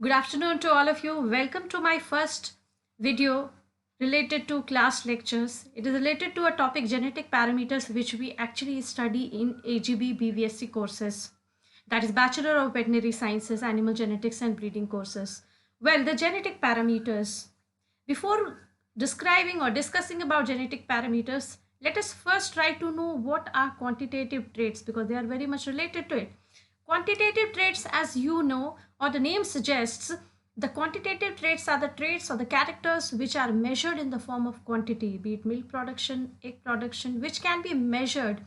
Good afternoon to all of you. Welcome to my first video related to class lectures. It is related to a topic genetic parameters which we actually study in AGB BVSC courses. That is Bachelor of Veterinary Sciences, Animal Genetics and Breeding courses. Well, the genetic parameters. Before describing or discussing about genetic parameters, let us first try to know what are quantitative traits because they are very much related to it. Quantitative traits, as you know, or the name suggests, the quantitative traits are the traits or the characters which are measured in the form of quantity, be it milk production, egg production, which can be measured,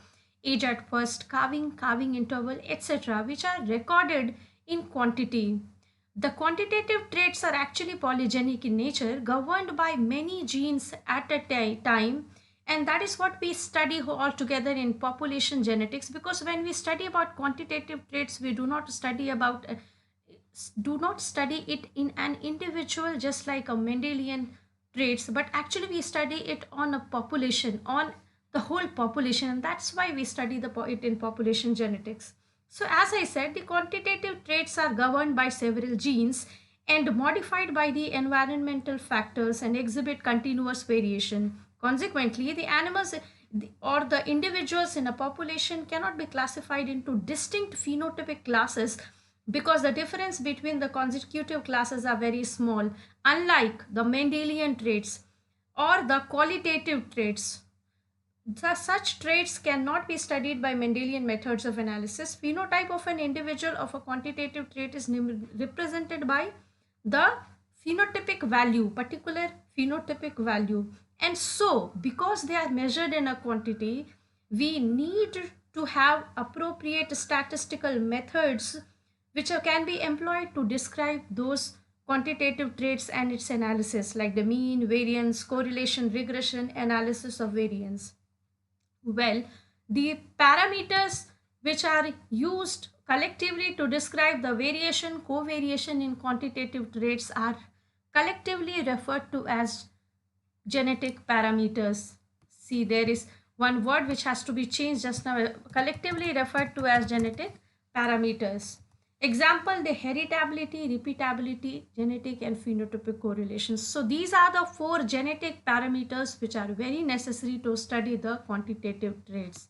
age at first, calving interval, etc., which are recorded in quantity. The quantitative traits are actually polygenic in nature, governed by many genes at a time, and that is what we study all together in population genetics. Because when we study about quantitative traits, we do not study it in an individual just like a Mendelian traits, but actually we study it on a population, on the whole population, and that's why we study it in population genetics. So as I said, the quantitative traits are governed by several genes and modified by the environmental factors and exhibit continuous variation. Consequently, the animals or the individuals in a population cannot be classified into distinct phenotypic classes because the difference between the consecutive classes are very small, unlike the Mendelian traits or the qualitative traits. Such traits cannot be studied by Mendelian methods of analysis. Phenotype of an individual of a quantitative trait is represented by the phenotypic value, particular phenotypic value. And so, because they are measured in a quantity, we need to have appropriate statistical methods which can be employed to describe those quantitative traits and its analysis, like the mean, variance, correlation, regression, analysis of variance. Well, the parameters which are used collectively to describe the variation, covariation in quantitative traits are collectively referred to as genetic parameters. See, there is one word which has to be changed just now, collectively referred to as genetic parameters. Example, the heritability, repeatability, genetic and phenotypic correlations. So these are the four genetic parameters which are very necessary to study the quantitative traits.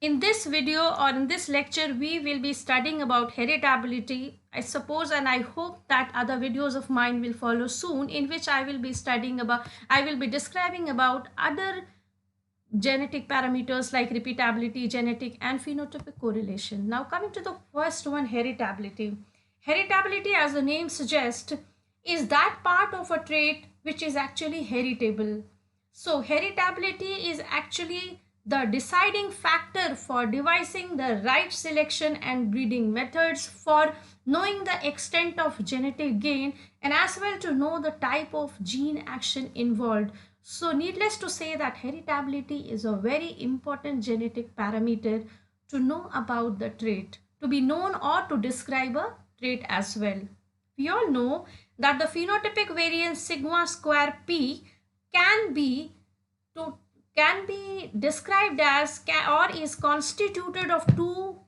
In this video or in this lecture, we will be studying about heritability. I suppose and I hope that other videos of mine will follow soon, in which I will be describing about other genetic parameters like repeatability, genetic and phenotypic correlation. Now coming to the first one, heritability. Heritability, as the name suggests, is that part of a trait which is actually heritable. So heritability is actually the deciding factor for devising the right selection and breeding methods, for knowing the extent of genetic gain, and as well to know the type of gene action involved. So needless to say that heritability is a very important genetic parameter to know about the trait, to be known or to describe a trait as well. We all know that the phenotypic variance sigma square p can be described as or is constituted of two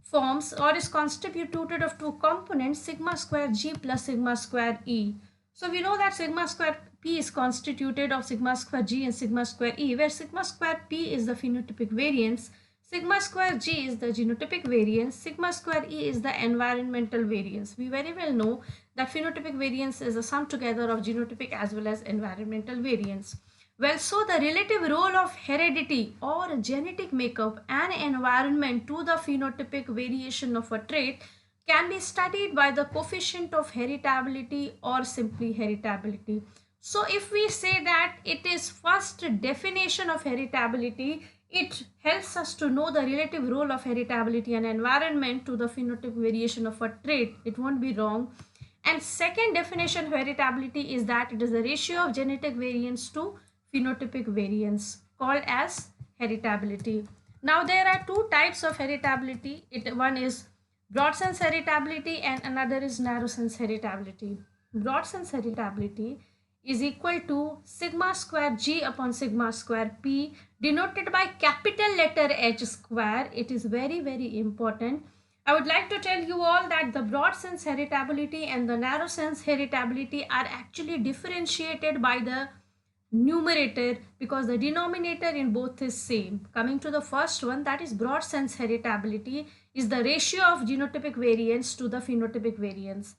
forms, or is constituted of two components, sigma square g plus sigma square e. So we know that sigma square p is constituted of sigma square g and sigma square e, where sigma square p is the phenotypic variance, sigma square g is the genotypic variance, sigma square e is the environmental variance. We very well know that phenotypic variance is a sum together of genotypic as well as environmental variance. Well, so the relative role of heredity or genetic makeup and environment to the phenotypic variation of a trait can be studied by the coefficient of heritability or simply heritability. So if we say that it is first definition of heritability, it helps us to know the relative role of heritability and environment to the phenotypic variation of a trait. It won't be wrong. And second definition of heritability is that it is the ratio of genetic variance to phenotypic variance, called as heritability. Now there are two types of heritability. One is broad sense heritability and another is narrow sense heritability. Broad sense heritability is equal to sigma square g upon sigma square p, denoted by capital letter H square. It is very important. I would like to tell you all that the broad sense heritability and the narrow sense heritability are actually differentiated by the numerator because the denominator in both is same. Coming to the first one, that is broad sense heritability, is the ratio of genotypic variance to the phenotypic variance.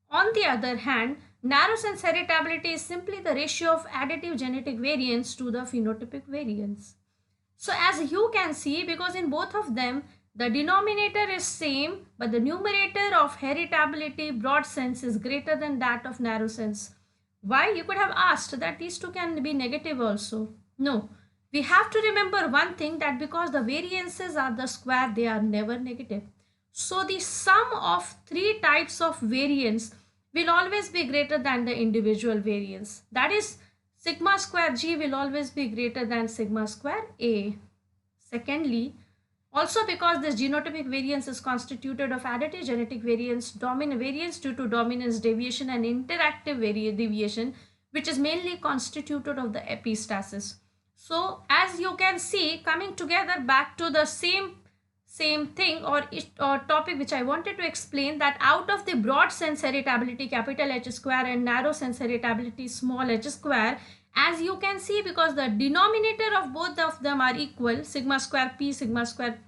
On the other hand, narrow sense heritability is simply the ratio of additive genetic variance to the phenotypic variance. So as you can see, because in both of them, the denominator is same, but the numerator of heritability broad sense is greater than that of narrow sense. Why? You could have asked that these two can be negative also. No. We have to remember one thing, that because the variances are the square, they are never negative. So the sum of three types of variance will always be greater than the individual variance. That is, sigma square g will always be greater than sigma square a. Secondly, also because this genotypic variance is constituted of additive genetic variance, dominant variance due to dominance deviation, and interactive deviation, which is mainly constituted of the epistasis. So as you can see, coming together back to the same thing or topic which I wanted to explain, that out of the broad sense heritability capital H square and narrow sense heritability small h square, as you can see, because the denominator of both of them are equal, sigma square p sigma square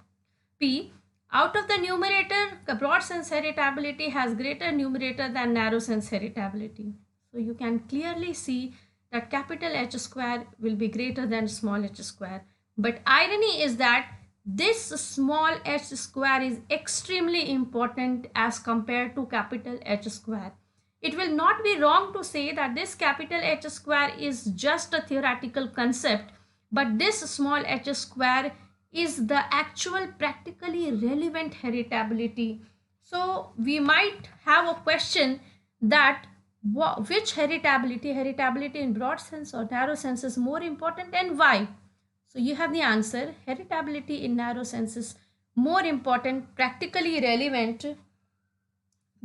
p, out of the numerator the broad sense heritability has greater numerator than narrow sense heritability. So you can clearly see that capital H square will be greater than small h square. But irony is that this small h square is extremely important as compared to capital H square. It will not be wrong to say that this capital H square is just a theoretical concept, but this small h square is the actual practically relevant heritability. So we might have a question that which heritability in broad sense or narrow sense is more important and why? So you have the answer. Heritability in narrow sense is more important, practically relevant,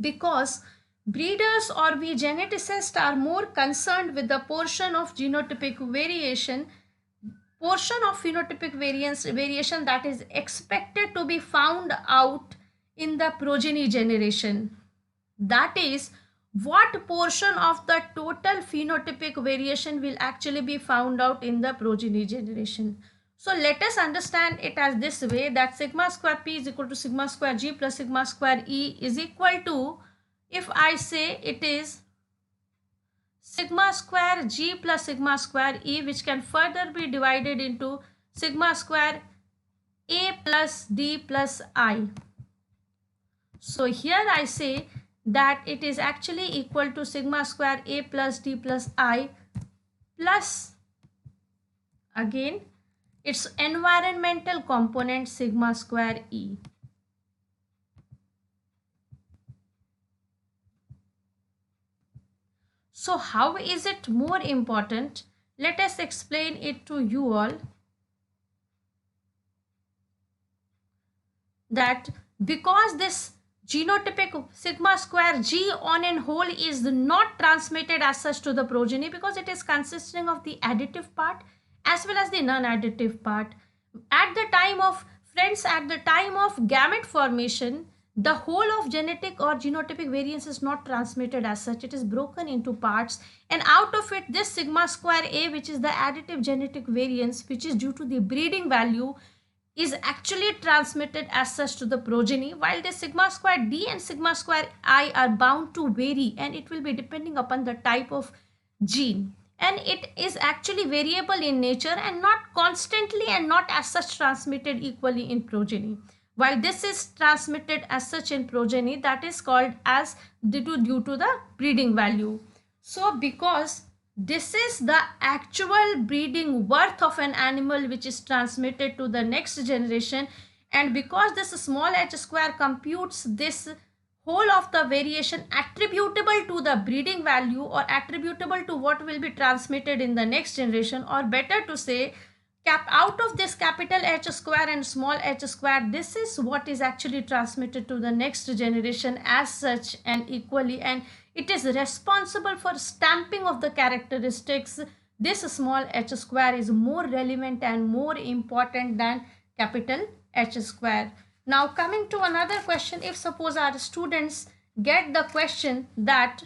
because breeders or we geneticists are more concerned with the portion of genotypic variation, portion of phenotypic variation that is expected to be found out in the progeny generation. That is, what portion of the total phenotypic variation will actually be found out in the progeny generation. So let us understand it as this way, that sigma square p is equal to sigma square g plus sigma square e is equal to, if I say it is sigma square g plus sigma square e, which can further be divided into sigma square a plus d plus I. So here I say that it is actually equal to sigma square a plus d plus I plus, again, its environmental component sigma square e. So how is it more important? Let us explain it to you all. That because this genotypic sigma square g on and whole is not transmitted as such to the progeny, because it is consisting of the additive part as well as the non-additive part. At the time of gamete formation, the whole of genetic or genotypic variance is not transmitted as such. It is broken into parts, and out of it, this sigma square a, which is the additive genetic variance, which is due to the breeding value, is actually transmitted as such to the progeny, while the sigma square d and sigma square I are bound to vary, and it will be depending upon the type of gene, and it is actually variable in nature and not constantly and not as such transmitted equally in progeny. While this is transmitted as such in progeny, that is called as due to the breeding value. So because this is the actual breeding worth of an animal which is transmitted to the next generation, and because this small h square computes this whole of the variation attributable to the breeding value or attributable to what will be transmitted in the next generation, or better to say, out of this capital H square and small h square, this is what is actually transmitted to the next generation as such and equally, and it is responsible for stamping of the characteristics. This small h square is more relevant and more important than capital H square. Now coming to another question, if suppose our students get the question that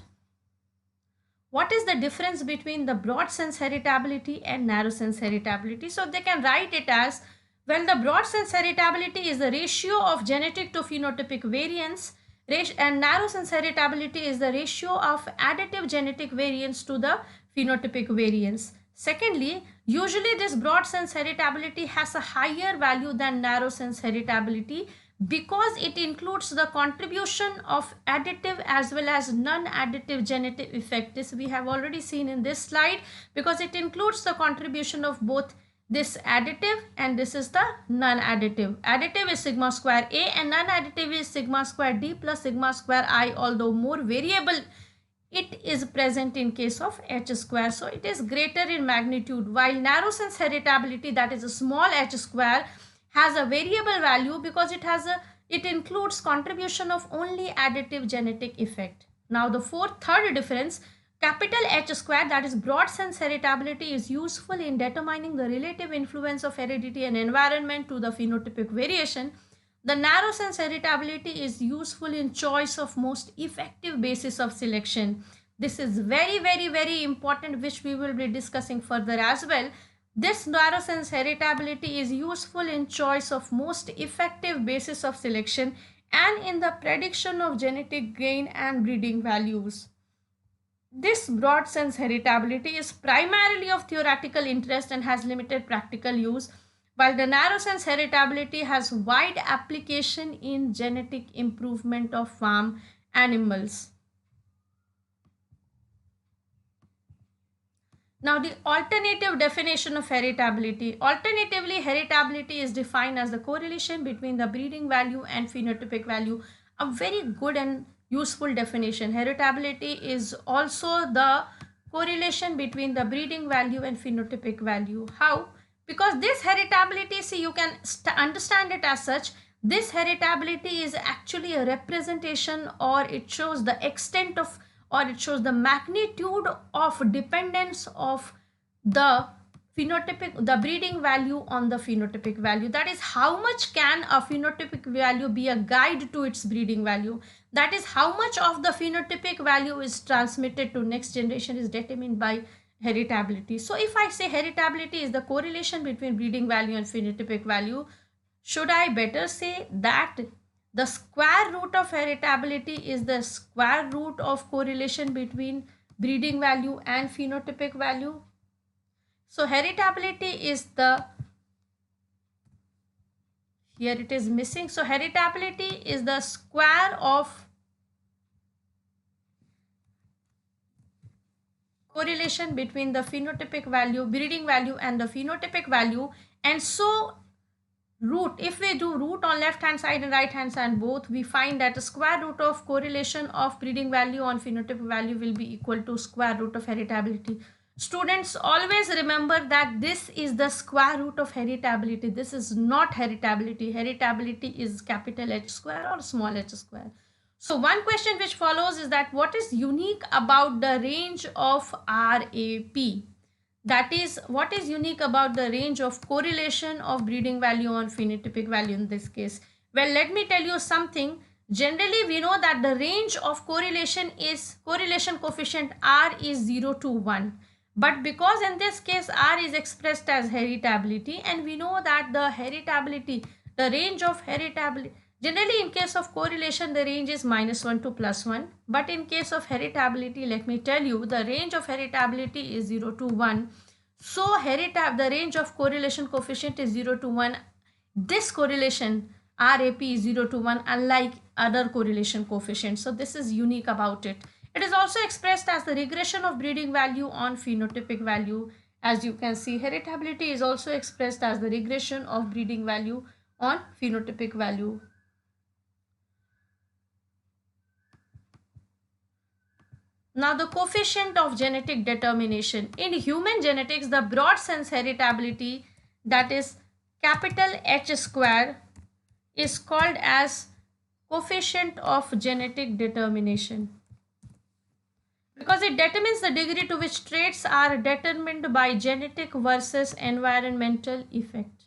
what is the difference between the broad sense heritability and narrow sense heritability, so they can write it as, well, the broad sense heritability is the ratio of genetic to phenotypic variance, and narrow sense heritability is the ratio of additive genetic variance to the phenotypic variance. Secondly, usually this broad sense heritability has a higher value than narrow sense heritability because it includes the contribution of additive as well as non-additive genetic effect. This we have already seen in this slide, because it includes the contribution of both this additive and this is the non-additive. Additive is sigma square A and non-additive is sigma square D plus sigma square I, although more variable it is present in case of h square. So it is greater in magnitude, while narrow sense heritability, that is a small h square, has a variable value because it includes contribution of only additive genetic effect. Now the third difference, capital H square, that is broad sense heritability, is useful in determining the relative influence of heredity and environment to the phenotypic variation. The narrow sense heritability is useful in choice of most effective basis of selection. This is very, very, very important, which we will be discussing further as well. This narrow sense heritability is useful in choice of most effective basis of selection and in the prediction of genetic gain and breeding values. This broad sense heritability is primarily of theoretical interest and has limited practical use, while the narrow sense heritability has wide application in genetic improvement of farm animals. Now the alternative definition of heritability. Alternatively, heritability is defined as the correlation between the breeding value and phenotypic value. A very good and useful definition. Heritability is also the correlation between the breeding value and phenotypic value. How? Because this heritability, see, you can understand it as such. This heritability is actually a representation, or it shows the extent of, or it shows the magnitude of dependence of the phenotypic, the breeding value on the phenotypic value. That is, how much can a phenotypic value be a guide to its breeding value. That is, how much of the phenotypic value is transmitted to next generation is determined by heritability. So if I say heritability is the correlation between breeding value and phenotypic value, should I better say that the square root of heritability is the square root of correlation between breeding value and phenotypic value? So heritability is the, here it is missing. So heritability is the square of correlation between the phenotypic value, breeding value and the phenotypic value. And so root, if we do root on left hand side and right hand side both, we find that the square root of correlation of breeding value on phenotypic value will be equal to square root of heritability. Students, always remember that this is the square root of heritability. This is not heritability. Heritability is capital H square or small h square. So one question which follows is that what is unique about the range of RAP? That is, what is unique about the range of correlation of breeding value on phenotypic value in this case? Well, let me tell you something. Generally, we know that the range of correlation is, correlation coefficient R is 0 to 1. But because in this case R is expressed as heritability, and we know that the heritability, the range of heritability, generally in case of correlation the range is -1 to +1. But in case of heritability, let me tell you, the range of heritability is 0 to 1. So the range of correlation coefficient is 0 to 1. This correlation RAP is 0 to 1, unlike other correlation coefficients. So this is unique about it. It is also expressed as the regression of breeding value on phenotypic value. As you can see, heritability is also expressed as the regression of breeding value on phenotypic value. Now the coefficient of genetic determination. In human genetics, the broad sense heritability, that is capital H square, is called as coefficient of genetic determination, because it determines the degree to which traits are determined by genetic versus environmental effect.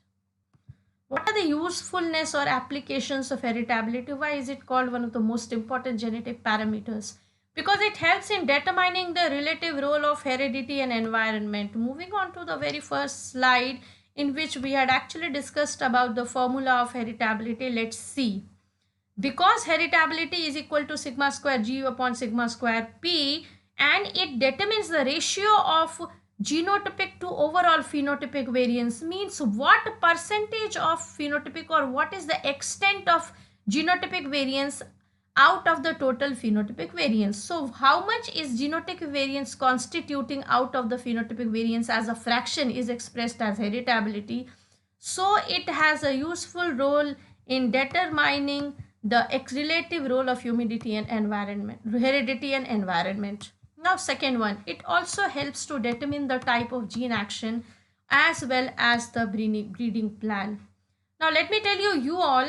What are the usefulness or applications of heritability? Why is it called one of the most important genetic parameters? Because it helps in determining the relative role of heredity and environment. Moving on to the very first slide, in which we had actually discussed about the formula of heritability, let's see. Because heritability is equal to sigma square g upon sigma square p, and it determines the ratio of genotypic to overall phenotypic variance, means what percentage of phenotypic, or what is the extent of genotypic variance out of the total phenotypic variance. So how much is genotypic variance constituting out of the phenotypic variance as a fraction is expressed as heritability. So it has a useful role in determining the relative role of humidity and environment, heredity and environment. Now second one, it also helps to determine the type of gene action as well as the breeding plan. Now let me tell you all,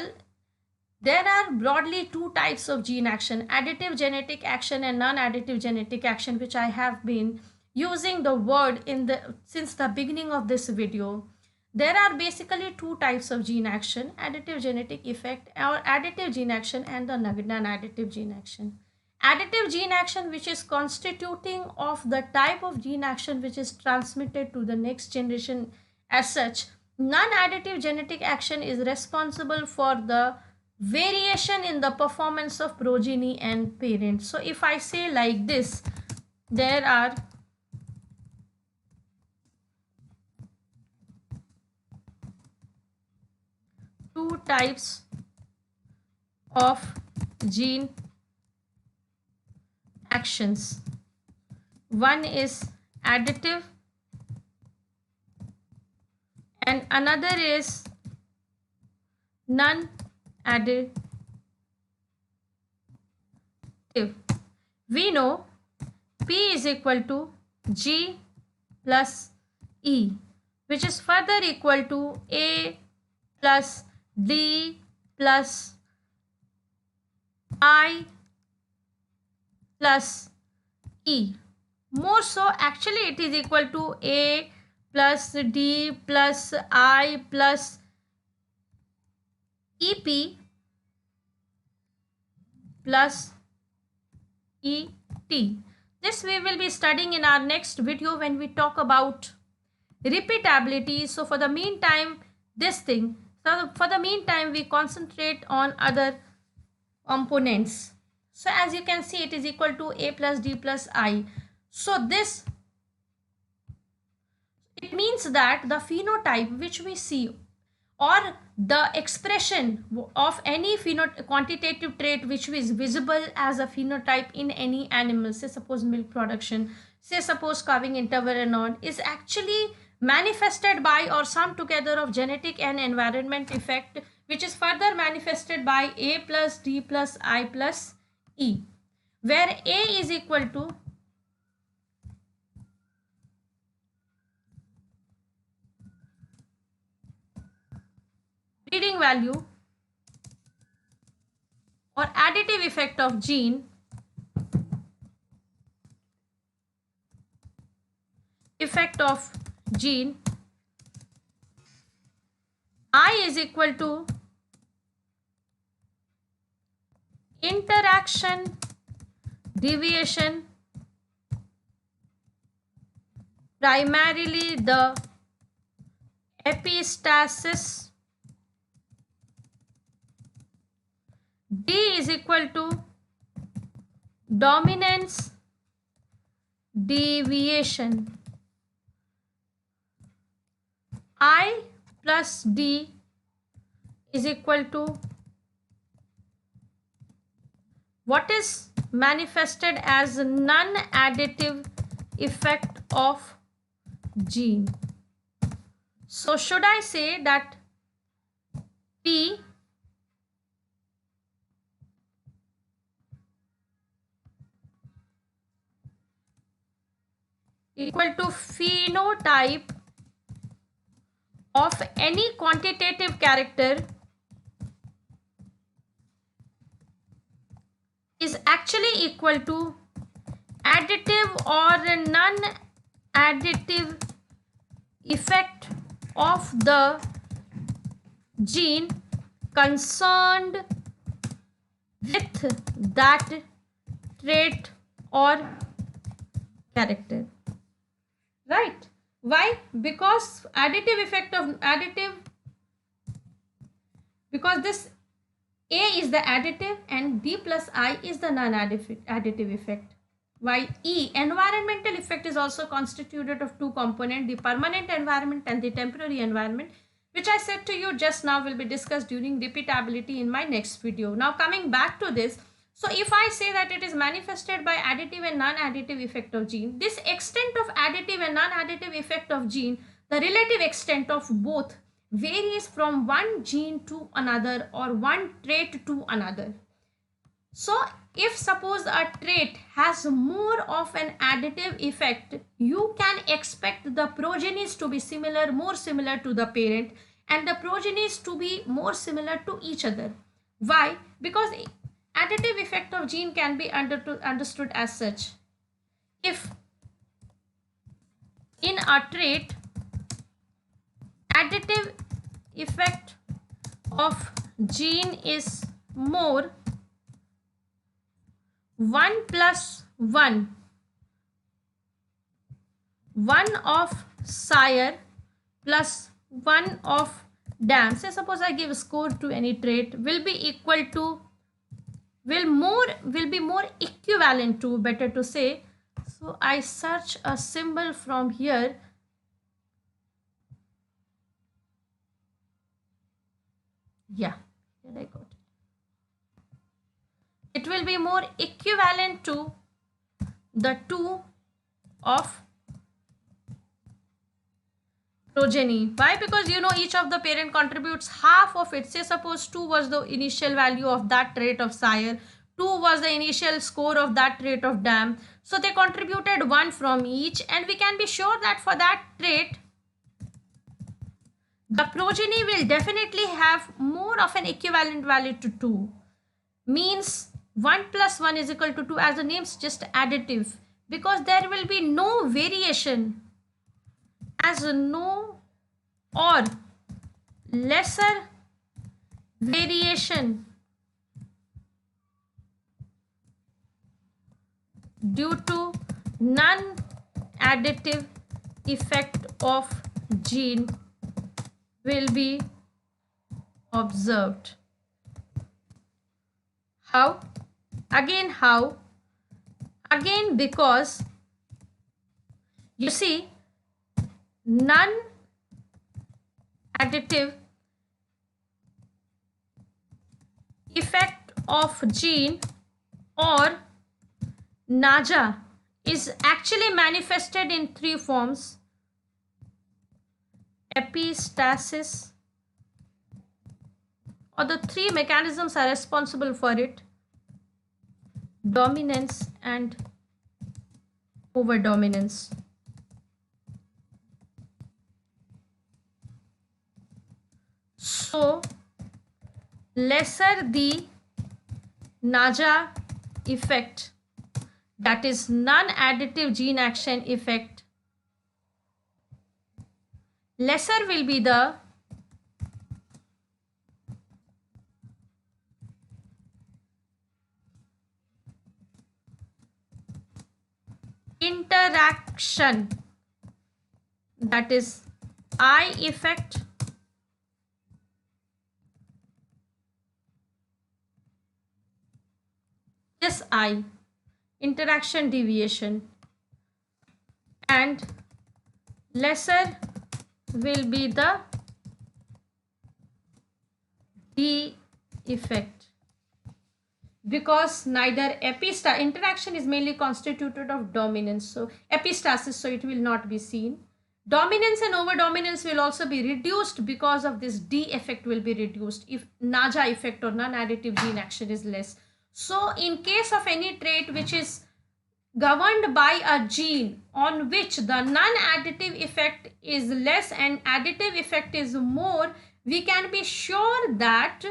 there are broadly two types of gene action: additive genetic action and non-additive genetic action, which I have been using the word in the since the beginning of this video. There are basically two types of gene action: additive genetic effect or additive gene action, and the non-additive gene action. Additive gene action, which is constituting of the type of gene action which is transmitted to the next generation as such. Non-additive genetic action is responsible for the variation in the performance of progeny and parents. So if I say like this, there are two types of gene actions. One is additive and another is non-additive. We know P is equal to G plus E, which is further equal to A plus D plus I plus E. More so, actually it is equal to A plus D plus I plus EP plus ET. This we will be studying in our next video when we talk about repeatability. So for the meantime, we concentrate on other components. So as you can see, it is equal to A plus D plus I. So this, it means that the phenotype which we see, or the expression of any quantitative trait which is visible as a phenotype in any animal, say suppose milk production, say suppose calving interval and on, is actually manifested by or sum together of genetic and environment effect, which is further manifested by A plus D plus I plus E, where A is equal to breeding value or additive effect of gene, I is equal to interaction deviation, primarily the epistasis. D is equal to dominance deviation. I plus D is equal to what is manifested as non-additive effect of gene. So should I say that P equal to phenotype of any quantitative character is actually equal to additive or non-additive effect of the gene concerned with that trait or character. Right? Why? Because additive effect of additive, because this A is the additive and B plus I is the non-additive effect. While E, environmental effect, is also constituted of two components, the permanent environment and the temporary environment, which I said to you just now will be discussed during repeatability in my next video. Now coming back to this, so if I say that it is manifested by additive and non-additive effect of gene, this extent of additive and non-additive effect of gene, the relative extent of both varies from one gene to another or one trait to another. So if suppose a trait has more of an additive effect, you can expect the progenies to be similar, more similar to the parent, and the progenies to be more similar to each other. Why? Because additive effect of gene can be understood as such. If in a trait, additive effect of gene is more, 1 plus 1, 1 of sire plus 1 of dam. Say suppose I give a score to any trait, will be equal to, will be more equivalent to, better to say. So I search a symbol from here. Yeah, here I got it. It will be more equivalent to the 2 of progeny. Why? Because you know each of the parent contributes half of it. Say suppose 2 was the initial value of that trait of sire, 2 was the initial score of that trait of dam. So they contributed 1 from each, and we can be sure that for that trait the progeny will definitely have more of an equivalent value to 2. Means 1 plus 1 is equal to 2, as the name suggests, additive, because there will be no variation, as no or lesser variation due to non-additive effect of gene will be observed. How? Again, how? Again, because you see, non-additive effect of gene or NAJA is actually manifested in 3 forms: epistasis, or the 3 mechanisms are responsible for it: dominance and overdominance. So lesser the NAJA effect, that is non-additive gene action effect, lesser will be the interaction, that is I effect, this I, interaction deviation, and lesser will be the D effect, because neither interaction is mainly constituted of dominance, so epistasis, so it will not be seen. Dominance and overdominance will also be reduced because of this D effect will be reduced if NAJA effect or non-additive gene action is less. So in case of any trait which is governed by a gene on which the non-additive effect is less and additive effect is more, we can be sure that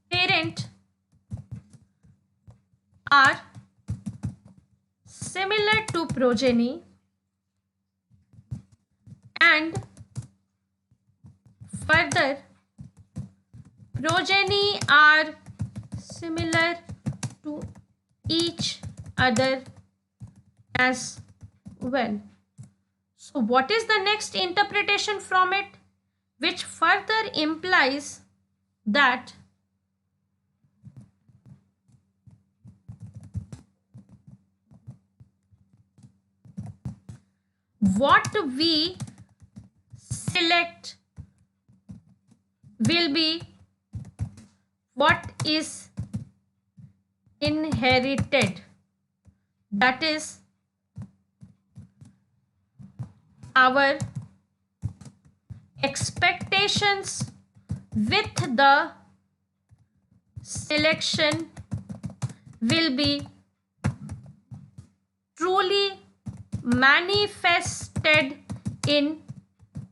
parent are similar to progeny and further progeny are similar to each other as well. So what is the next interpretation from it, which further implies that what we select will be what is inherited. That is our expectations with the selection will be truly manifested in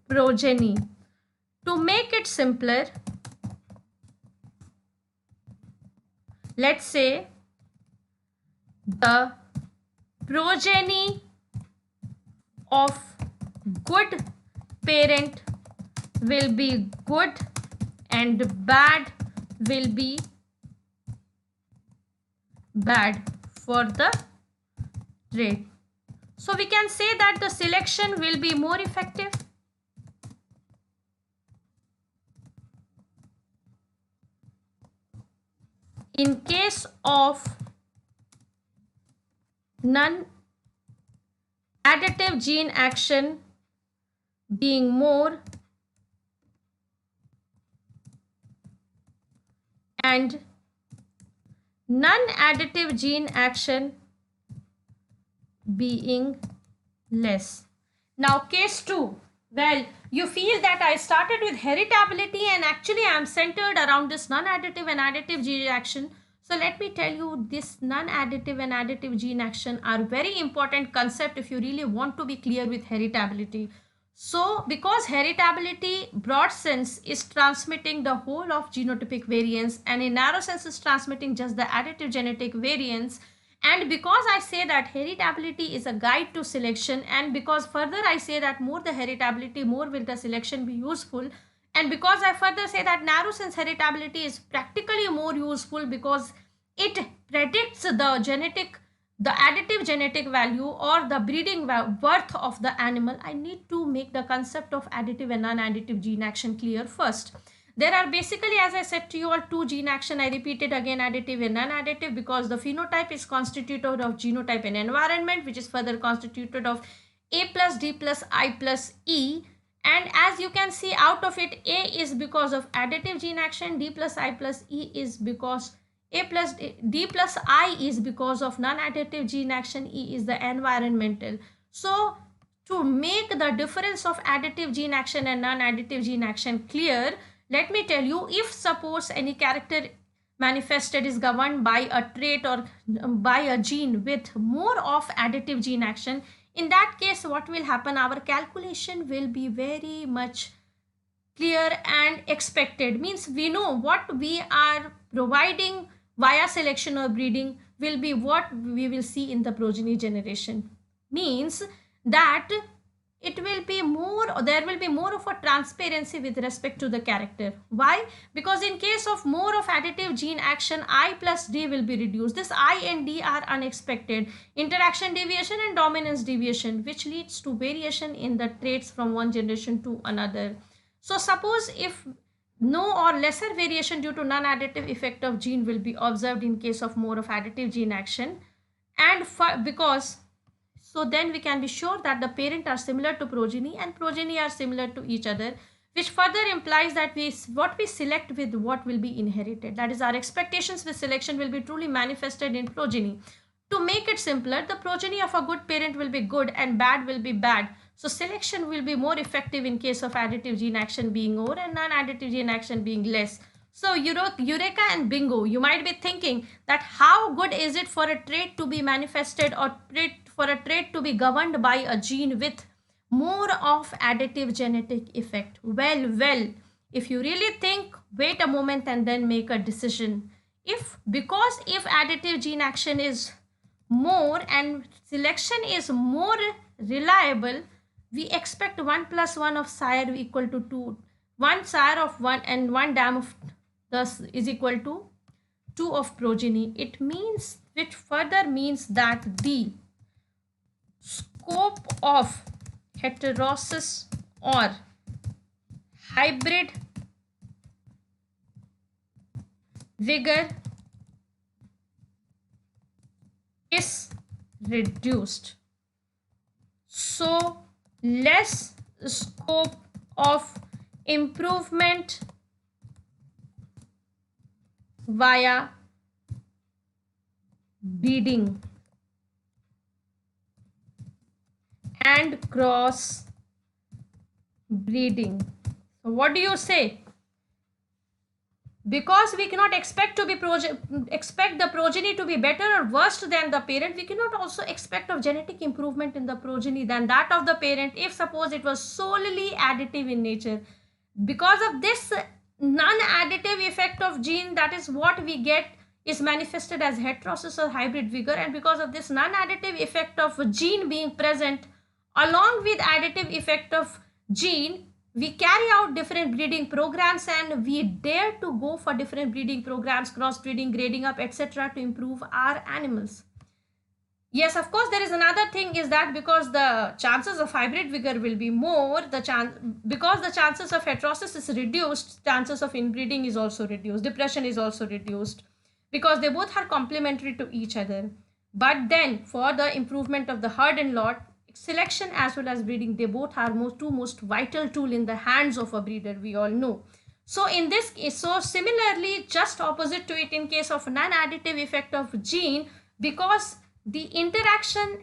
progeny. To make it simpler, let's say the progeny of good parent will be good and bad will be bad for the trait. So we can say that the selection will be more effective. In case of non-additive gene action being more and non-additive gene action being less. Now case 2. Well, you feel that I started with heritability and actually I am centered around this non-additive and additive gene action. So let me tell you, this non-additive and additive gene action are very important concept if you really want to be clear with heritability. So because heritability broad sense is transmitting the whole of genotypic variants and in narrow sense is transmitting just the additive genetic variants, and because I say that heritability is a guide to selection, and because further I say that more the heritability, more will the selection be useful, and because I further say that narrow sense heritability is practically more useful because it predicts the additive genetic value or the breeding worth of the animal, I need to make the concept of additive and non-additive gene action clear first. There are basically, as I said to you all, two gene action. I repeated again, additive and non-additive, because the phenotype is constituted of genotype and environment, which is further constituted of A plus D plus I plus E. And as you can see out of it, A is because of additive gene action, D plus I plus E is because A plus D plus I is because of non-additive gene action, E is the environmental. So to make the difference of additive gene action and non-additive gene action clear, let me tell you, if suppose any character manifested is governed by a trait or by a gene with more of additive gene action, in that case what will happen, our calculation will be very much clear and expected. Means we know what we are providing via selection or breeding will be what we will see in the progeny generation. Means that it will be more, there will be more of a transparency with respect to the character. Why? Because in case of more of additive gene action, I plus D will be reduced. This I and D are unexpected. Interaction deviation and dominance deviation, which leads to variation in the traits from one generation to another. So suppose if no or lesser variation due to non-additive effect of gene will be observed in case of more of additive gene action, and because so then we can be sure that the parent are similar to progeny and progeny are similar to each other, which further implies that what we select with what will be inherited. That is, our expectations with selection will be truly manifested in progeny. To make it simpler, the progeny of a good parent will be good and bad will be bad. So selection will be more effective in case of additive gene action being more and non-additive gene action being less. So Eureka and bingo, you might be thinking that how good is it for a trait to be manifested or for a trait to be governed by a gene with more of additive genetic effect. Well, if you really think, wait a moment and then make a decision. If additive gene action is more and selection is more reliable, we expect 1 plus 1 of sire equal to 2. 1 sire of 1 and 1 dam of thus is equal to 2 of progeny. It means, which further means that the scope of heterosis or hybrid vigor is reduced. So less scope of improvement via breeding and cross breeding. So what do you say? Because we cannot expect to be expect the progeny to be better or worse than the parent, we cannot also expect of genetic improvement in the progeny than that of the parent if suppose it was solely additive in nature. Because of this non-additive effect of gene, that is what we get is manifested as heterosis or hybrid vigor, and because of this non-additive effect of gene being present along with additive effect of gene, we carry out different breeding programs and we dare to go for different breeding programs, crossbreeding, grading up, etc. to improve our animals. Yes, of course, there is another thing is that because the chances of hybrid vigor will be more, because the chances of heterosis is reduced, chances of inbreeding is also reduced, depression is also reduced, because they both are complementary to each other. But then for the improvement of the herd and lot, selection as well as breeding, they both are two most vital tool in the hands of a breeder, we all know. So in this case, so similarly, just opposite to it in case of non-additive effect of gene, because the interaction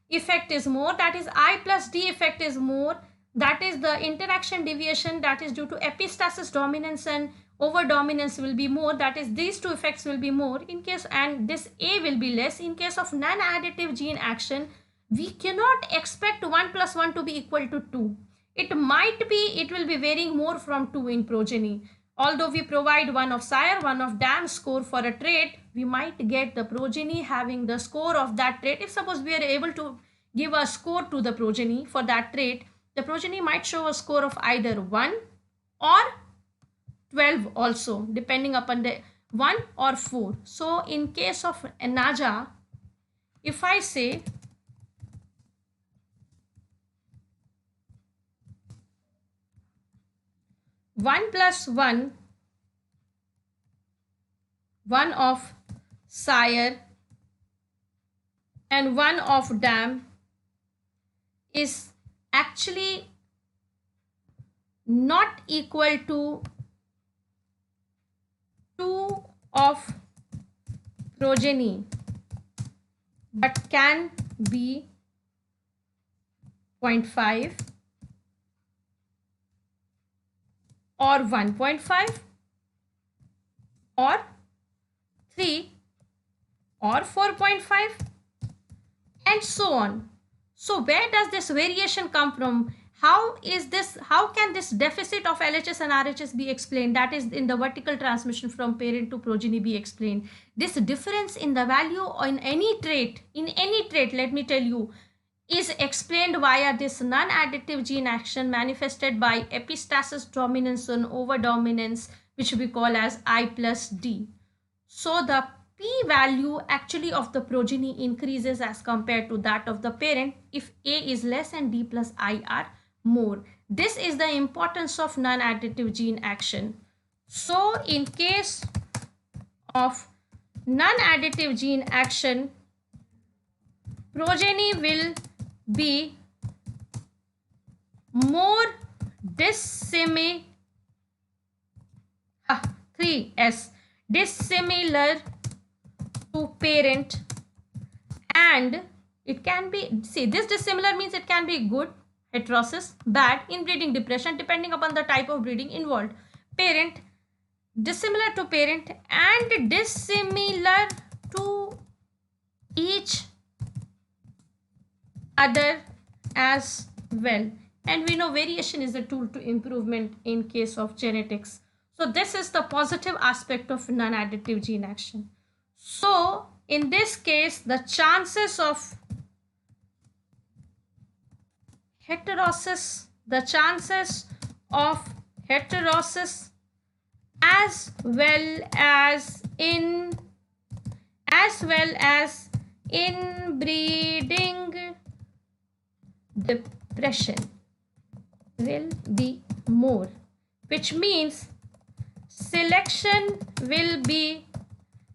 effect is more, that is I plus D effect is more, that is the interaction deviation that is due to epistasis dominance and over dominance will be more, that is these two effects will be more in case, and this A will be less. In case of non-additive gene action, we cannot expect 1 plus 1 to be equal to 2. It will be varying more from 2 in progeny. Although we provide 1 of sire, 1 of dam score for a trait, we might get the progeny having the score of that trait. If suppose we are able to give a score to the progeny for that trait, the progeny might show a score of either 1 or 12 also, depending upon the 1 or 4. So in case of Naja, if I say 1 plus 1, 1 of sire and 1 of dam is actually not equal to 2 of progeny, but can be 0.5 or 1.5 or 3 or 4.5 and so on. So where does this variation come from? How can this deficit of LHS and RHS be explained? That is in the vertical transmission from parent to progeny be explained. This difference in the value in any trait, let me tell you, is explained via this non-additive gene action manifested by epistasis dominance and overdominance, which we call as I plus D. So the p-value actually of the progeny increases as compared to that of the parent if A is less and D plus I are more. This is the importance of non-additive gene action. So in case of non-additive gene action, progeny will be more dissimilar, 3s, dissimilar to parent, and it can be, see, this dissimilar means it can be good, heterosis, bad, inbreeding, depression, depending upon the type of breeding involved. Parent, dissimilar to parent and dissimilar to each other as well. And we know variation is a tool to improvement in case of genetics. So this is the positive aspect of non-additive gene action. So in this case, the chances of heterosis, as well as in inbreeding depression will be more, which means selection will be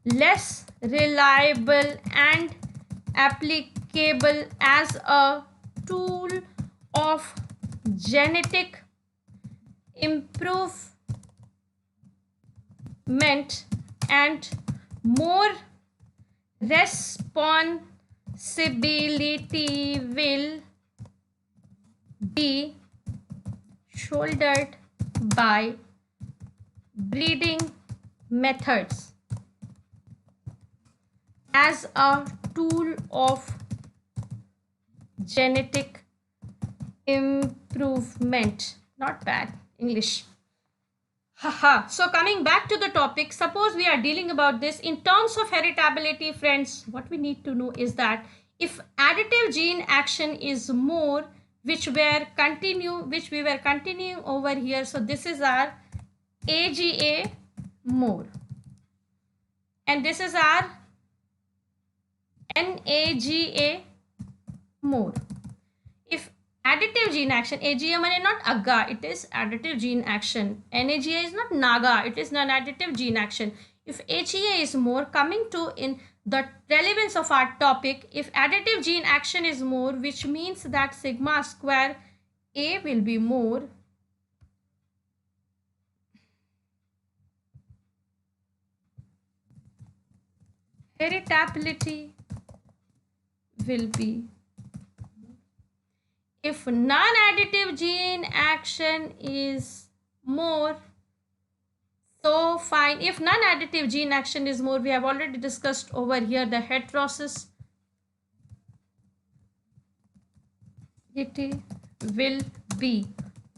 less reliable and applicable as a tool of genetic improvement, and more responsibility will be shouldered by breeding methods as a tool of genetic improvement. Not bad English. Haha. So coming back to the topic, suppose we are dealing about this in terms of heritability, friends. What we need to know is that if additive gene action is more, which we were continuing over here. So this is our AGA more, and this is our NAGA more. If additive gene action, AGA means not AGA, it is additive gene action. NAGA is not NAGA, it is non-additive gene action. If HEA is more, coming to in the relevance of our topic, if additive gene action is more, which means that sigma square A will be more, heritability will be. If non-additive gene action is more, so fine. If non-additive gene action is more, we have already discussed over here the heterosis. It will be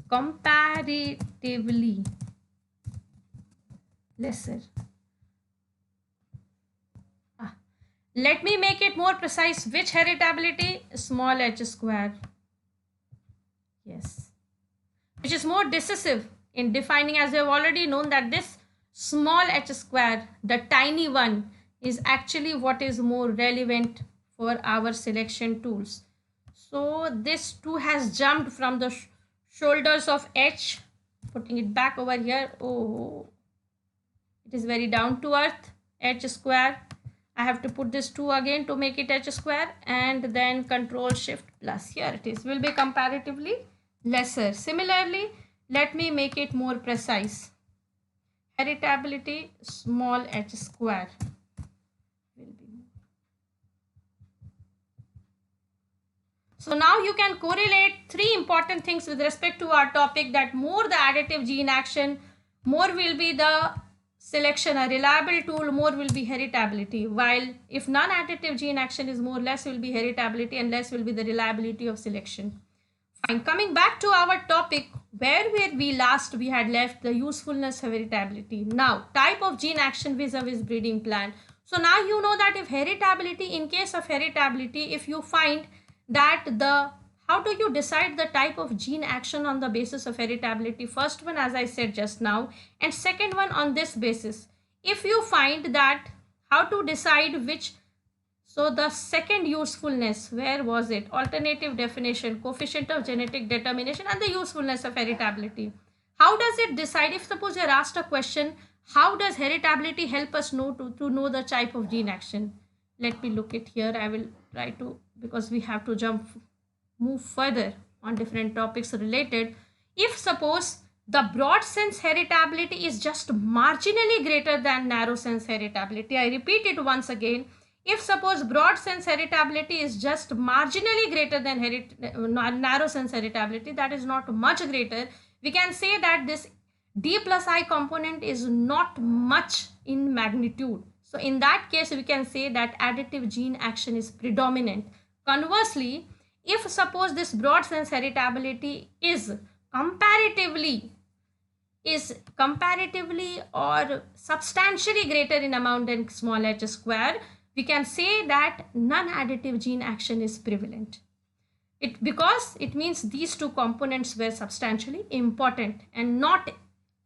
comparatively lesser. Let me make it more precise. Which heritability? Small h square. Yes. Which is more decisive in defining, as we have already known that this small h square, the tiny one, is actually what is more relevant for our selection tools. So this 2 has jumped from the shoulders of h, putting it back over here. Oh, it is very down to earth. H square. I have to put this 2 again to make it h square, and then control shift plus. Here it is, will be comparatively lesser. Similarly, let me make it more precise. Heritability small h square will be. So now you can correlate 3 important things with respect to our topic, that more the additive gene action, more will be the selection a reliable tool, more will be heritability. While if non-additive gene action is more, less will be heritability and less will be the reliability of selection. Fine. Coming back to our topic, where we had left the usefulness of heritability. Now, type of gene action vis-a-vis breeding plan. So now you know that if heritability, in case of heritability, if you find that how do you decide the type of gene action on the basis of heritability? First one, as I said just now, and second one on this basis. If you find that how to decide which, so the second usefulness, where was it? Alternative definition, coefficient of genetic determination, and the usefulness of heritability. How does it decide? If suppose you are asked a question, how does heritability help us know to know the type of gene action? Let me look it here. I will try to, because we have to move further on different topics related. If suppose the broad sense heritability is just marginally greater than narrow sense heritability, I repeat it once again. If suppose broad sense heritability is just marginally greater than narrow sense heritability, that is not much greater, we can say that this D plus I component is not much in magnitude. So in that case, we can say that additive gene action is predominant. Conversely, if suppose this broad sense heritability is comparatively is comparatively or substantially greater in amount than small h square, we can say that non-additive gene action is prevalent. It because it means these two components were substantially important and not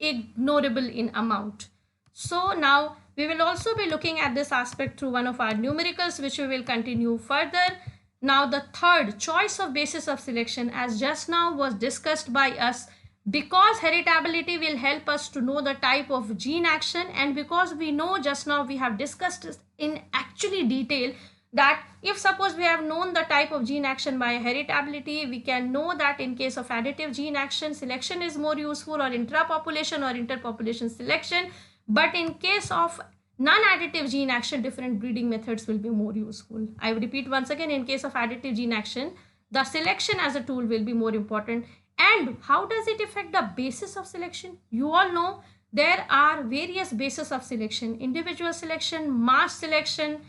ignorable in amount. So now we will also be looking at this aspect through one of our numericals, which we will continue further. Now the third, choice of basis of selection, as just now was discussed by us, because heritability will help us to know the type of gene action, and because we know just now we have discussed in actually detail that if suppose we have known the type of gene action by heritability, we can know that in case of additive gene action, selection is more useful, or intrapopulation or interpopulation selection. But in case of non-additive gene action, different breeding methods will be more useful. I repeat once again, in case of additive gene action, the selection as a tool will be more important. And how does it affect the basis of selection? You all know there are various bases of selection: individual selection, mass selection,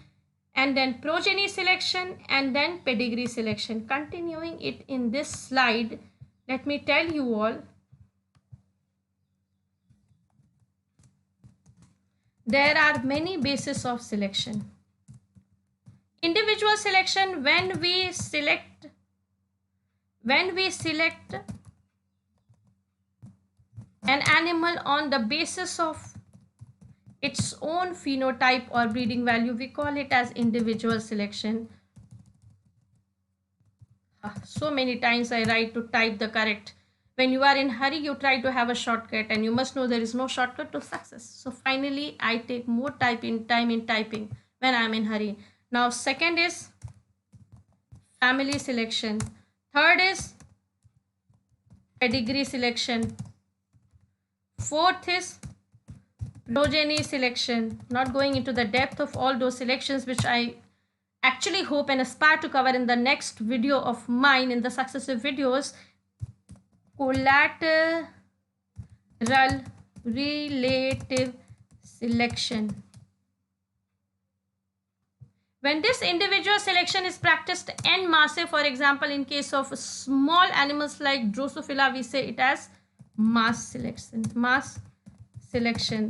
and then progeny selection, and then pedigree selection. Continuing it in this slide, let me tell you all, there are many bases of selection. Individual selection, when we select an animal on the basis of its own phenotype or breeding value, we call it as individual selection. So many times I write to type the correct. When you are in hurry, you try to have a shortcut, and you must know there is no shortcut to success. So finally, I take more time in typing when I am in hurry. Now, second is family selection. Third is pedigree selection. Fourth is progeny selection. Not going into the depth of all those selections, which I actually hope and aspire to cover in the next video of mine in the successive videos. Collateral relative selection. When this individual selection is practiced en masse, for example, in case of small animals like Drosophila, we say it as mass selection. Mass selection.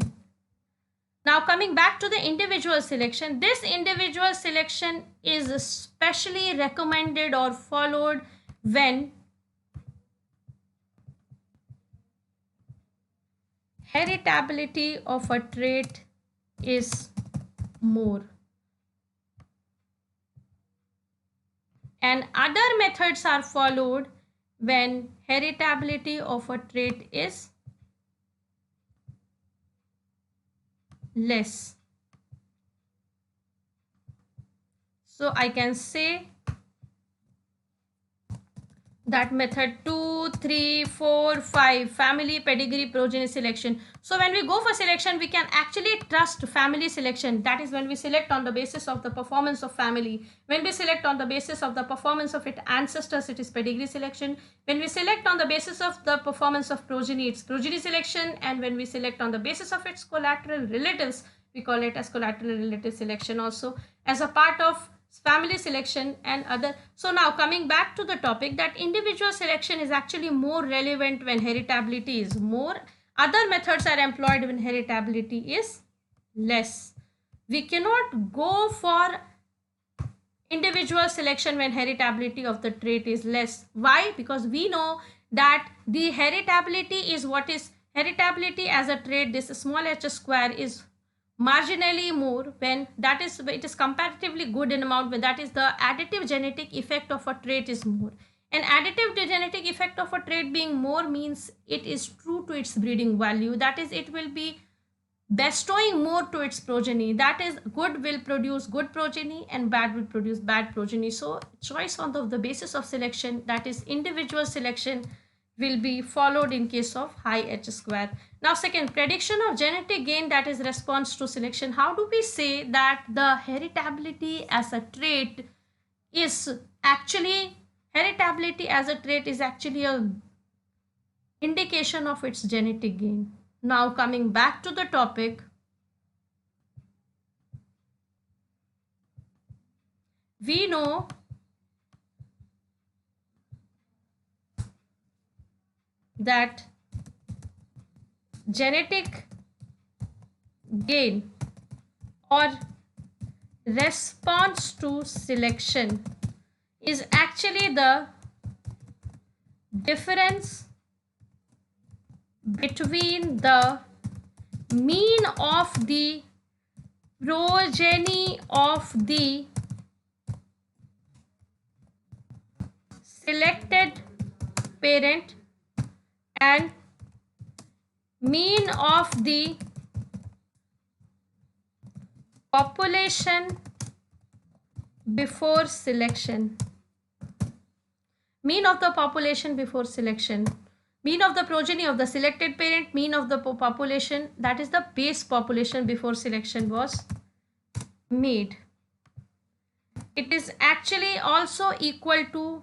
Now coming back to the individual selection, this individual selection is especially recommended or followed when heritability of a trait is more. And other methods are followed when heritability of a trait is less. So I can say that method 2, 3, 4, 5, family, pedigree, progeny selection. So when we go for selection, we can actually trust family selection. That is when we select on the basis of the performance of family. When we select on the basis of the performance of its ancestors, it is pedigree selection. When we select on the basis of the performance of progeny, it's progeny selection. And when we select on the basis of its collateral relatives, we call it as collateral relative selection also, as a part of family selection and other. So now coming back to the topic, that individual selection is actually more relevant when heritability is more. Other methods are employed when heritability is less. We cannot go for individual selection when heritability of the trait is less. Why? Because we know that the heritability is what is heritability as a trait, this small h square is marginally more when that is, it is comparatively good in amount when that is the additive genetic effect of a trait is more. An additive genetic effect of a trait being more means it is true to its breeding value, that is it will be bestowing more to its progeny, that is good will produce good progeny and bad will produce bad progeny. So choice on the basis of selection, that is individual selection, will be followed in case of high h square. Now second, prediction of genetic gain, that is response to selection. How do we say that the heritability as a trait is actually, heritability as a trait is actually a indication of its genetic gain? Now coming back to the topic, we know that genetic gain or response to selection is actually the difference between the mean of the progeny of the selected parent and mean of the population before selection. Mean of the population before selection. Mean of the progeny of the selected parent, mean of the population, that is the base population before selection was made. It is actually also equal to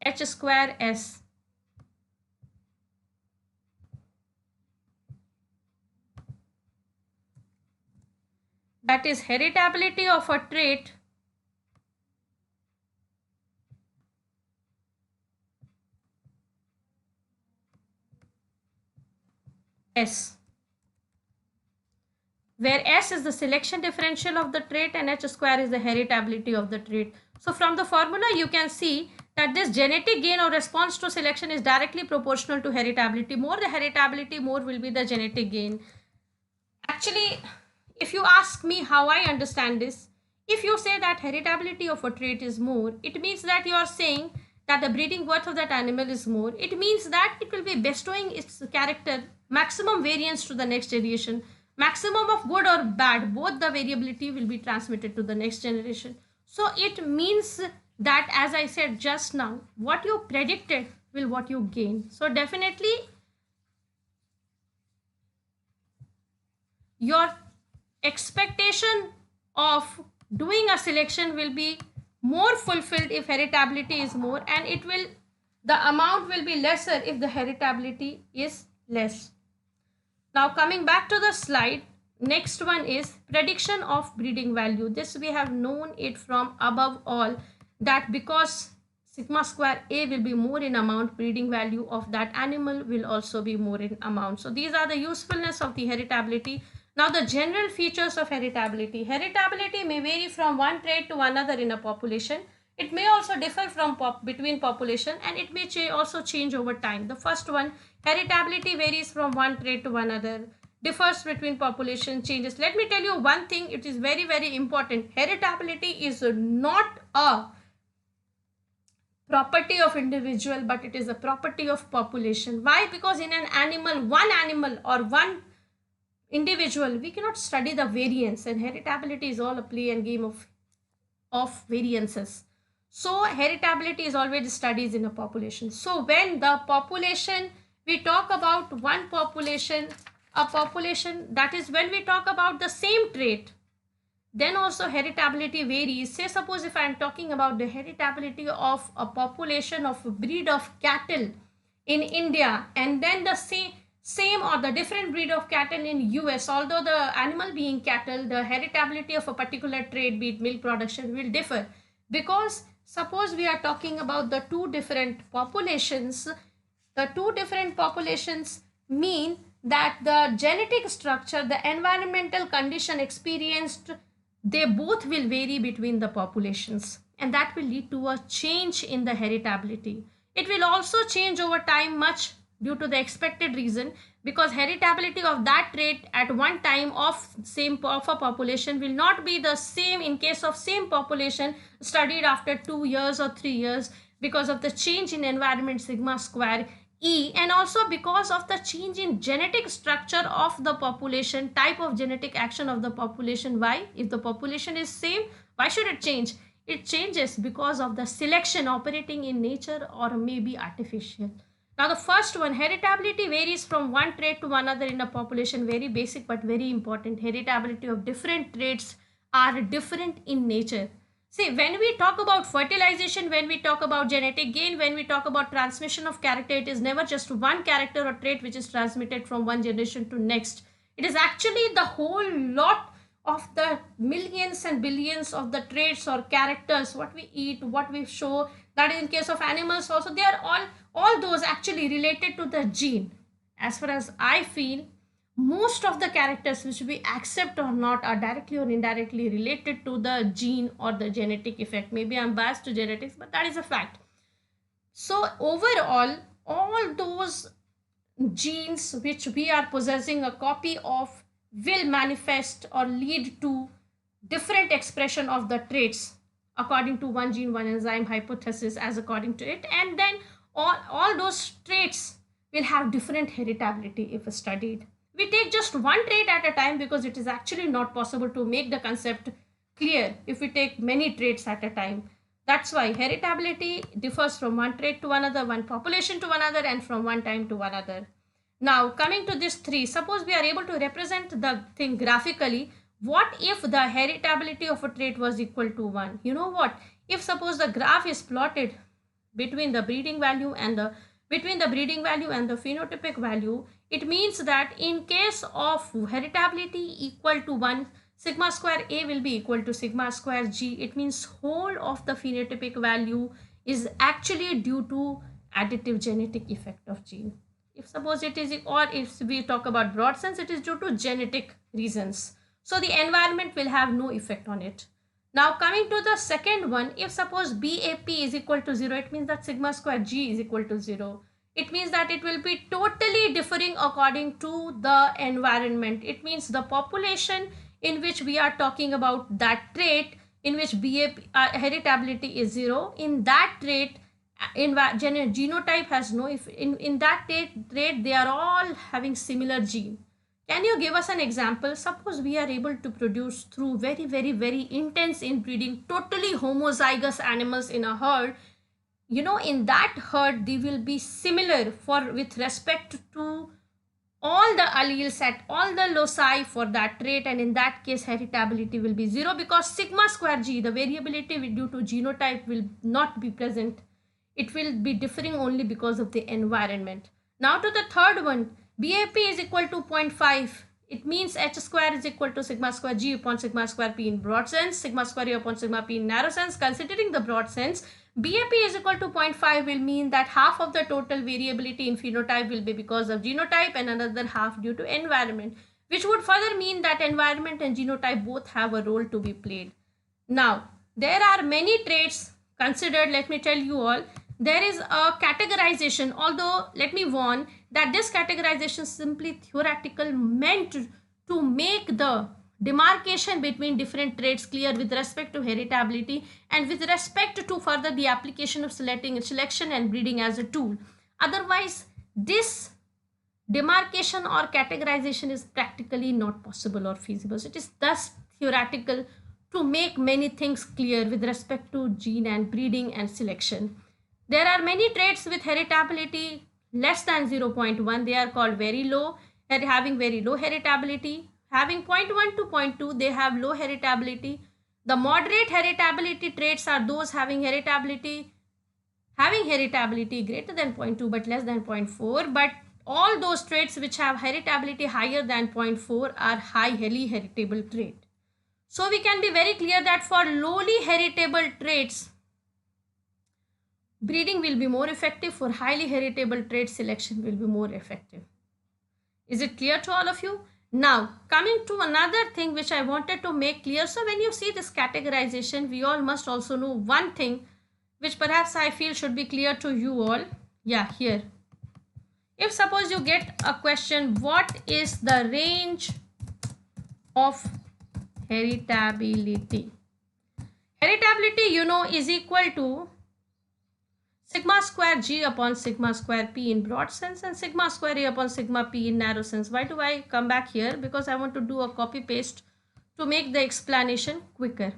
H square S. That is heritability of a trait S, where S is the selection differential of the trait and H square is the heritability of the trait. So from the formula you can see that this genetic gain or response to selection is directly proportional to heritability. More the heritability, more will be the genetic gain. Actually, if you ask me how I understand this, if you say that heritability of a trait is more, it means that you are saying that the breeding worth of that animal is more. It means that it will be bestowing its character maximum variance to the next generation, maximum of good or bad, both the variability will be transmitted to the next generation. So it means that, as I said just now, what you predicted will what you gain. So definitely your expectation of doing a selection will be more fulfilled if heritability is more, and it will, the amount will be lesser if the heritability is less. Now coming back to the slide, next one is prediction of breeding value. This we have known it from above all, that because sigma square A will be more in amount, breeding value of that animal will also be more in amount. So these are the usefulness of the heritability. Now the general features of heritability. Heritability may vary from one trait to another in a population. It may also differ from between population, and it may also change over time. The first one, heritability varies from one trait to another, differs between population, changes. Let me tell you one thing, it is very, very important. Heritability is not a property of individual, but it is a property of population. Why? Because in an animal, one animal or one individual, we cannot study the variance, and heritability is all a play and game of variances. So heritability is always studied in a population. So when the population, we talk about one population, a population, that is when we talk about the same trait, then also heritability varies. Say suppose if I am talking about the heritability of a population of a breed of cattle in India, and then the same or the different breed of cattle in US, although the animal being cattle, the heritability of a particular trait, be it milk production, will differ. Because suppose we are talking about the two different populations, the two different populations mean that the genetic structure, the environmental condition experienced, they both will vary between the populations, and that will lead to a change in the heritability. It will also change over time much due to the expected reason, because heritability of that trait at one time of a population will not be the same in case of same population studied after 2 years or 3 years, because of the change in environment sigma square E, and also because of the change in genetic structure of the population, type of genetic action of the population. Why? If the population is same, why should it change? It changes because of the selection operating in nature or maybe artificial. Now the first one, heritability varies from one trait to another in a population. Very basic but very important. Heritability of different traits are different in nature. See, when we talk about fertilization, when we talk about genetic gain, when we talk about transmission of character, it is never just one character or trait which is transmitted from one generation to next. It is actually the whole lot of the millions and billions of the traits or characters, what we eat, what we show. That is in case of animals also, they are all those actually related to the gene. as far as I feel, most of the characters which we accept or not are directly or indirectly related to the gene or the genetic effect. Maybe I'm biased to genetics, but that is a fact. So overall, all those genes which we are possessing a copy of will manifest or lead to different expression of the traits according to one gene one enzyme hypothesis, as according to it. And then all those traits will have different heritability if studied. We take just one trait at a time because it is actually not possible to make the concept clear if we take many traits at a time. That's why heritability differs from one trait to another, one population to another, and from one time to another. Now, coming to this three, suppose we are able to represent the thing graphically. What if the heritability of a trait was equal to 1? You know what? If suppose the graph is plotted between the breeding value and the phenotypic value, it means that in case of heritability equal to 1, sigma square A will be equal to sigma square G. It means whole of the phenotypic value is actually due to additive genetic effect of gene. If suppose it is, or if we talk about broad sense, it is due to genetic reasons. So the environment will have no effect on it. Now coming to the second one, if suppose BAP is equal to 0, it means that sigma square G is equal to 0. It means that it will be totally differing according to the environment. It means the population in which we are talking about that trait, in which BAP heritability is 0, in that trait genotype has no, if in that trait they are all having similar gene. Can you give us an example? Suppose we are able to produce through very intense inbreeding totally homozygous animals in a herd. You know, in that herd they will be similar for with respect to all the alleles at all the loci for that trait, and in that case heritability will be 0 because sigma square G, the variability due to genotype, will not be present. It will be differing only because of the environment. Now to the third one, BAP is equal to 0.5. It means H square is equal to sigma square G upon sigma square P in broad sense, sigma square A upon sigma P in narrow sense. Considering the broad sense, BAP is equal to 0.5 will mean that half of the total variability in phenotype will be because of genotype and another half due to environment, which would further mean that environment and genotype both have a role to be played. Now, there are many traits considered. Let me tell you all. There is a categorization, although let me warn that this categorization is simply theoretical, meant to make the demarcation between different traits clear with respect to heritability and with respect to further the application of selection and breeding as a tool. Otherwise, this demarcation or categorization is practically not possible or feasible. So it is thus theoretical to make many things clear with respect to gene and breeding and selection. There are many traits with heritability less than 0.1. They are called very low, having very low heritability. Having 0.1 to 0.2, they have low heritability. The moderate heritability traits are those having heritability greater than 0.2 but less than 0.4. But all those traits which have heritability higher than 0.4 are highly heritable trait. So we can be very clear that for lowly heritable traits, breeding will be more effective. For highly heritable trait, selection will be more effective. Is it clear to all of you? Now, coming to another thing which I wanted to make clear. So when you see this categorization, we all must also know one thing which perhaps I feel should be clear to you all. Yeah, here. If suppose you get a question, what is the range of heritability? Heritability, you know, is equal to sigma square G upon sigma square P in broad sense and sigma square A upon sigma P in narrow sense. Why do I come back here? Because I want to do a copy paste to make the explanation quicker.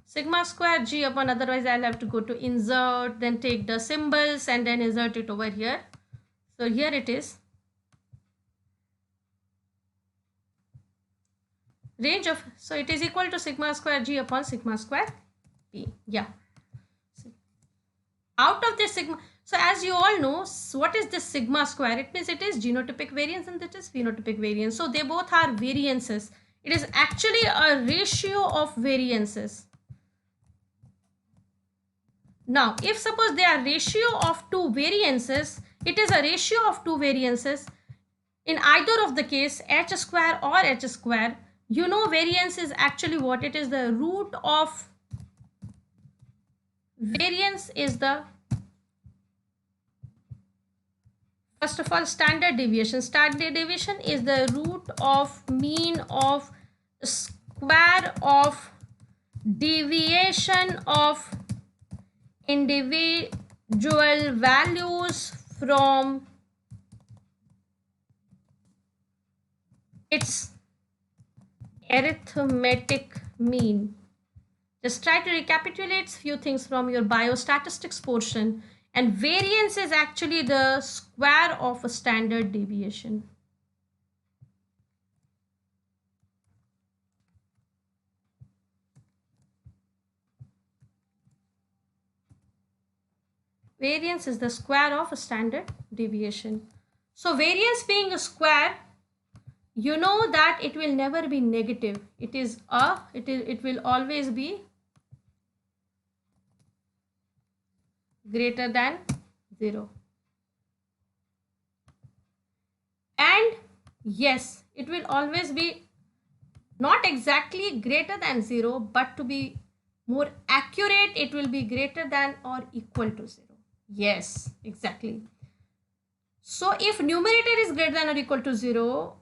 Sigma square G upon, otherwise I'll have to go to insert, then take the symbols and then insert it over here. So here it is. Range of, so it is equal to sigma square G upon sigma square P. Yeah. Out of this sigma, so as you all know, what is this sigma square? It means it is genotypic variance and that is phenotypic variance. So they both are variances. It is actually a ratio of variances. Now, if suppose they are ratio of two variances, it is a ratio of two variances. In either of the case, h square or h square, you know variance is actually what? It is the root of, variance is the, first of all, standard deviation. Standard deviation is the root of mean of square of deviation of individual values from its arithmetic mean. Just try to recapitulate few things from your biostatistics portion. And variance is actually the square of a standard deviation. Variance is the square of a standard deviation. So variance being a square, you know that it will never be negative. It will always be greater than 0. And yes, it will always be not exactly greater than 0, but to be more accurate, it will be greater than or equal to 0. Yes, exactly. So if numerator is greater than or equal to 0,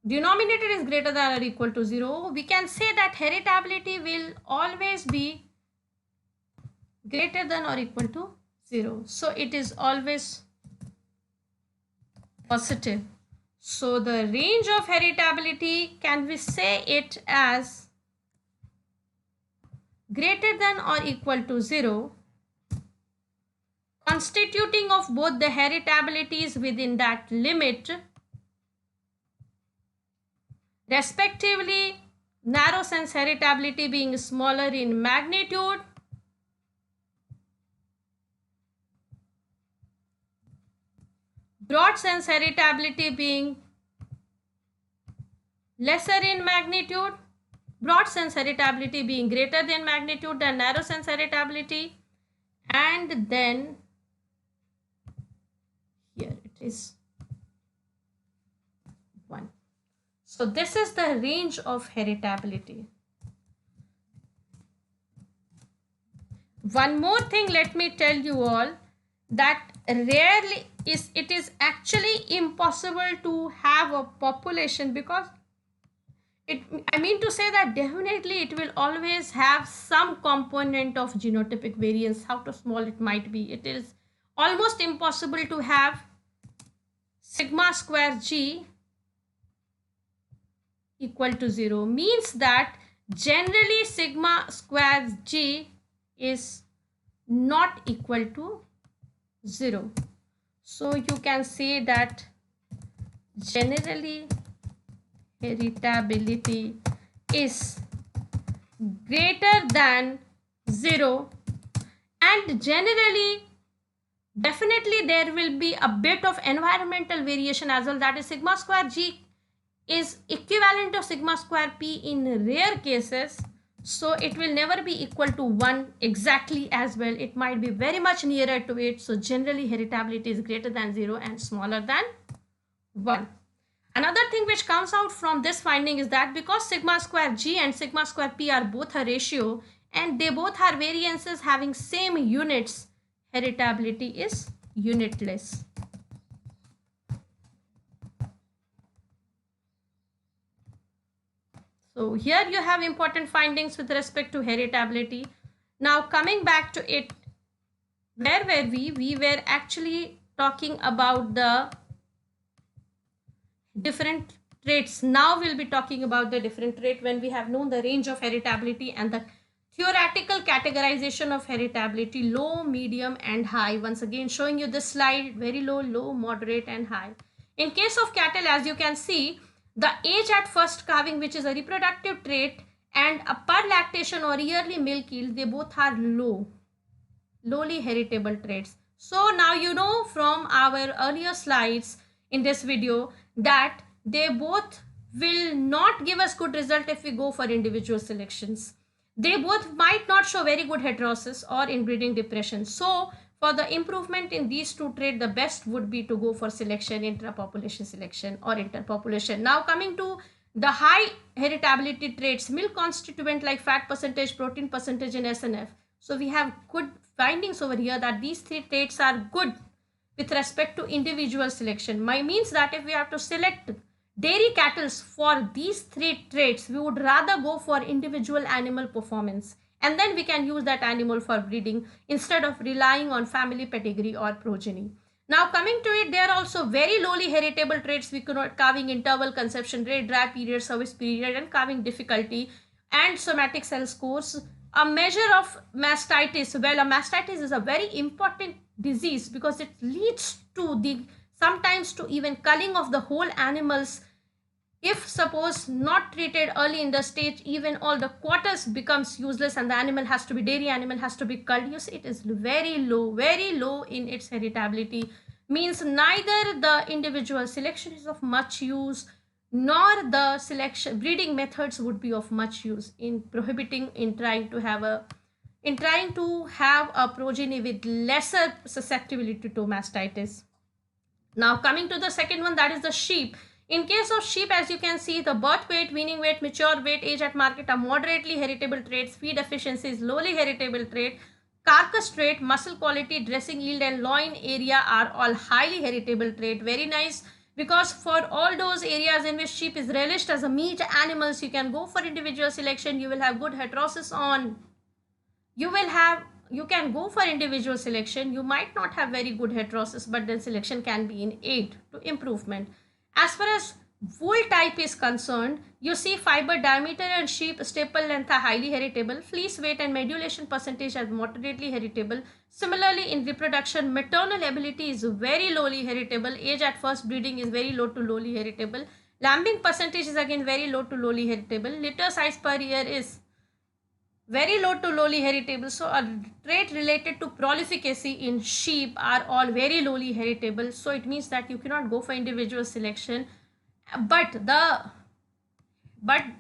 denominator is greater than or equal to 0, we can say that heritability will always be greater than or equal to 0. So it is always positive. So the range of heritability, can we say it as greater than or equal to 0, constituting of both the heritabilities within that limit, respectively, narrow sense heritability being smaller in magnitude, broad sense heritability being lesser in magnitude, broad sense heritability being greater than magnitude than narrow sense heritability, and then here it is 1. So this is the range of heritability. One more thing, let me tell you all, that rarely it is actually impossible to have a population, because I mean to say that definitely it will always have some component of genotypic variance, however small it might be. It is almost impossible to have sigma square g equal to 0. Means that generally sigma square g is not equal to 0. So you can say that generally heritability is greater than 0, and generally definitely there will be a bit of environmental variation as well, that is sigma square g is equivalent of sigma square p in rare cases, so it will never be equal to 1 exactly as well. It might be very much nearer to it. So generally heritability is greater than 0 and smaller than 1. Another thing which comes out from this finding is that because sigma square g and sigma square p are both a ratio and they both are variances having same units, heritability is unitless. So here you have important findings with respect to heritability. Now coming back to it, where were we? We were actually talking about the different traits. Now we'll be talking about the different trait when we have known the range of heritability and the theoretical categorization of heritability: low, medium and high. Once again showing you this slide: very low, low, moderate and high. In case of cattle, as you can see, the age at first calving, which is a reproductive trait, and a per lactation or yearly milk yield, they both are lowly heritable traits. So now you know from our earlier slides in this video that they both will not give us good result if we go for individual selections. They both might not show very good heterosis or inbreeding depression. So For the improvement in these two traits, the best would be to go for selection, intra-population selection or interpopulation. Now coming to the high heritability traits, milk constituent like fat percentage, protein percentage and SNF. So we have good findings over here that these three traits are good with respect to individual selection. My means that if we have to select dairy cattle for these three traits, we would rather go for individual animal performance, and then we can use that animal for breeding instead of relying on family pedigree or progeny. Now coming to it, there are also very lowly heritable traits. We could not calving interval, conception rate, dry period, service period, and calving difficulty, and somatic cell scores. A measure of mastitis. Well, a mastitis is a very important disease because it leads to the sometimes to even culling of the whole animals. If suppose not treated early in the stage, even all the quarters becomes useless and the animal has to be, dairy animal has to be culled. You see, it is very low in its heritability. Means neither the individual selection is of much use, nor the selection breeding methods would be of much use in prohibiting in trying to have a progeny with lesser susceptibility to mastitis. Now coming to the second one, that is the sheep. In case of sheep, as you can see, the birth weight, weaning weight, mature weight, age at market are moderately heritable traits. Feed efficiency is lowly heritable trait. Carcass trait, muscle quality, dressing yield and loin area are all highly heritable trait. Very nice, because for all those areas in which sheep is relished as a meat animals, you can go for individual selection. You will have good heterosis on, you can go for individual selection. You might not have very good heterosis, but then selection can be in aid to improvement. As far as wool type is concerned, you see fiber diameter and sheep staple length are highly heritable. Fleece weight and medulation percentage are moderately heritable. Similarly, in reproduction, maternal ability is very lowly heritable. Age at first breeding is very low to lowly heritable. Lambing percentage is again very low to lowly heritable. Litter size per year is very low to lowly heritable. So a trait related to prolificacy in sheep are all very lowly heritable. So it means that you cannot go for individual selection, but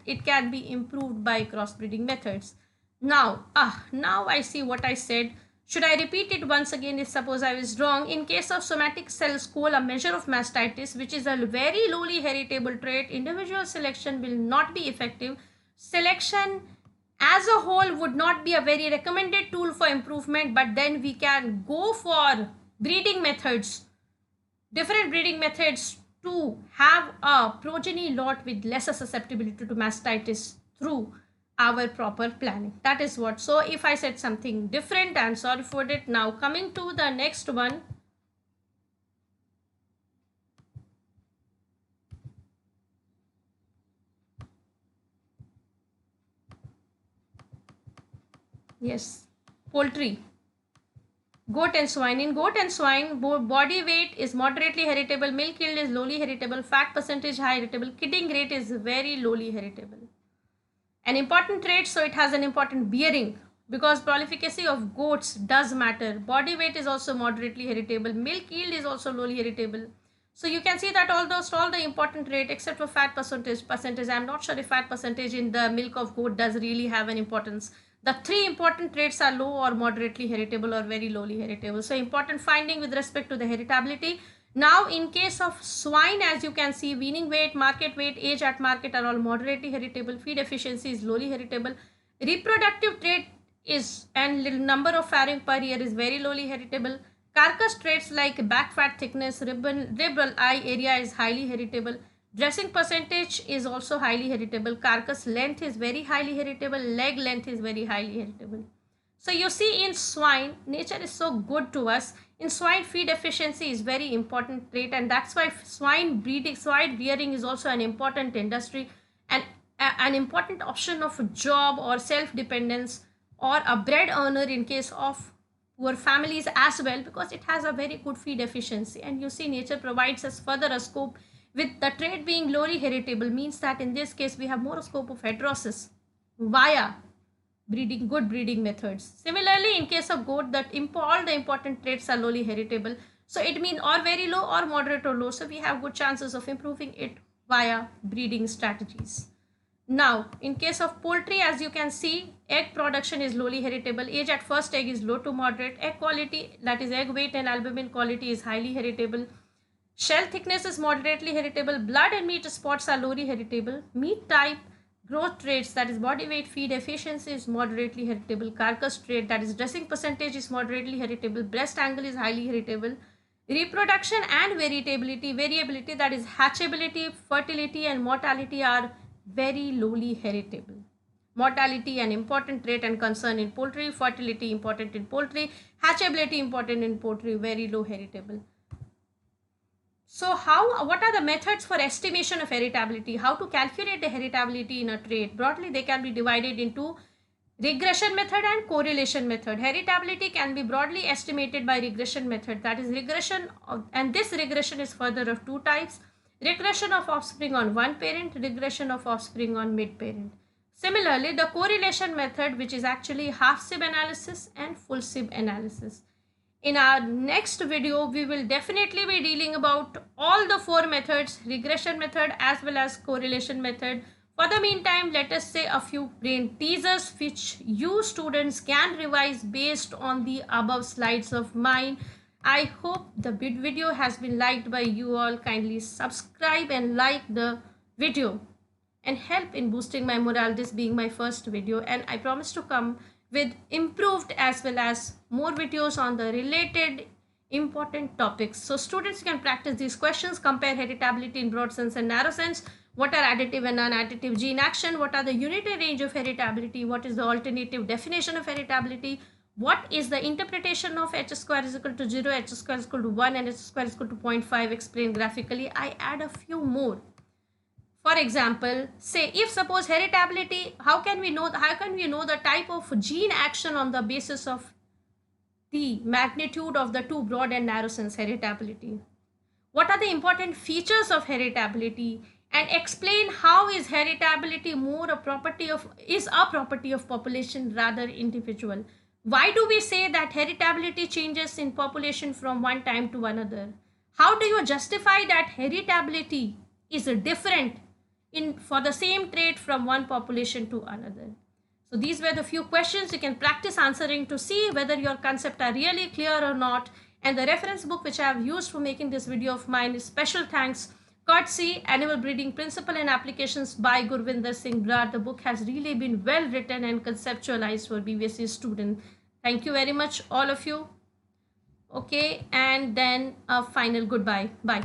it can be improved by crossbreeding methods. Now I see what I said. Should I repeat it once again if suppose I was wrong? In case of somatic cell score, a measure of mastitis, which is a very lowly heritable trait, individual selection will not be effective. Selection as a whole would not be a very recommended tool for improvement, but then we can go for breeding methods, different breeding methods to have a progeny lot with lesser susceptibility to mastitis through our proper planning. That is what. So if I said something different, I'm sorry for it. Now coming to the next one. Yes, poultry. Goat and swine. In goat and swine, body weight is moderately heritable, milk yield is lowly heritable, fat percentage high heritable, kidding rate is very lowly heritable. An important trait, so it has an important bearing because prolificacy of goats does matter. Body weight is also moderately heritable, milk yield is also lowly heritable. So you can see that all the important trait except for fat percentage. I'm not sure if fat percentage in the milk of goat does really have an importance. The three important traits are low or moderately heritable or very lowly heritable. So important finding with respect to the heritability. Now in case of swine, as you can see, weaning weight, market weight, age at market are all moderately heritable. Feed efficiency is lowly heritable. Reproductive trait is and number of farrowing per year is very lowly heritable. Carcass traits like back fat thickness, rib eye area is highly heritable. Dressing percentage is also highly heritable. Carcass length is very highly heritable. Leg length is very highly heritable. So you see in swine, nature is so good to us. In swine, feed efficiency is very important trait, and that's why swine rearing is also an important industry and an important option of a job or self-dependence or a bread earner in case of poor families as well, because it has a very good feed efficiency. And you see nature provides us further a scope with the trait being lowly heritable, means that in this case we have more scope of heterosis via good breeding methods. Similarly, in case of goat, that all the important traits are lowly heritable. So it means or very low or moderate or low. So we have good chances of improving it via breeding strategies. Now, in case of poultry, as you can see, egg production is lowly heritable. Age at first egg is low to moderate. Egg quality, that is egg weight and albumin quality, is highly heritable. Shell thickness is moderately heritable. Blood and meat spots are lowly heritable. Meat type, growth traits, that is body weight, feed efficiency, is moderately heritable. Carcass trait, that is dressing percentage, is moderately heritable. Breast angle is highly heritable. Reproduction and variability, that is hatchability, fertility, and mortality, are very lowly heritable. Mortality an important trait and concern in poultry, fertility important in poultry, hatchability important in poultry, very low heritable. So what are the methods for estimation of heritability? How to calculate the heritability in a trait? Broadly, they can be divided into regression method and correlation method. Heritability can be broadly estimated by regression method. That is and this regression is further of two types. Regression of offspring on one parent, regression of offspring on mid parent. Similarly, the correlation method, which is actually half SIB analysis and full SIB analysis. In our next video, we will definitely be dealing about all the four methods, regression method as well as correlation method. For the meantime, let us say a few brain teasers which you students can revise based on the above slides of mine. I hope the video has been liked by you all. Kindly subscribe and like the video and help in boosting my morale, this being my first video, and I promise to come with improved as well as more videos on the related important topics. So students can practice these questions, compare heritability in broad sense and narrow sense. What are additive and non-additive gene action? What are the unitary range of heritability? What is the alternative definition of heritability? What is the interpretation of h square is equal to 0, h square is equal to 1, and h square is equal to 0.5 explained graphically? I add a few more. For example, say if suppose heritability, how can we know the type of gene action on the basis of the magnitude of the two broad and narrow sense heritability? What are the important features of heritability, and explain how is heritability a property of population rather individual? Why do we say that heritability changes in population from one time to another? How do you justify that heritability is different for the same trait from one population to another? So these were the few questions you can practice answering to see whether your concepts are really clear or not. And the reference book which I have used for making this video of mine is special thanks courtesy Animal Breeding Principle and Applications by Gurvinder Singh Brar. The book has really been well written and conceptualized for BVSC students. Thank you very much all of you. Okay, and then a final goodbye. Bye.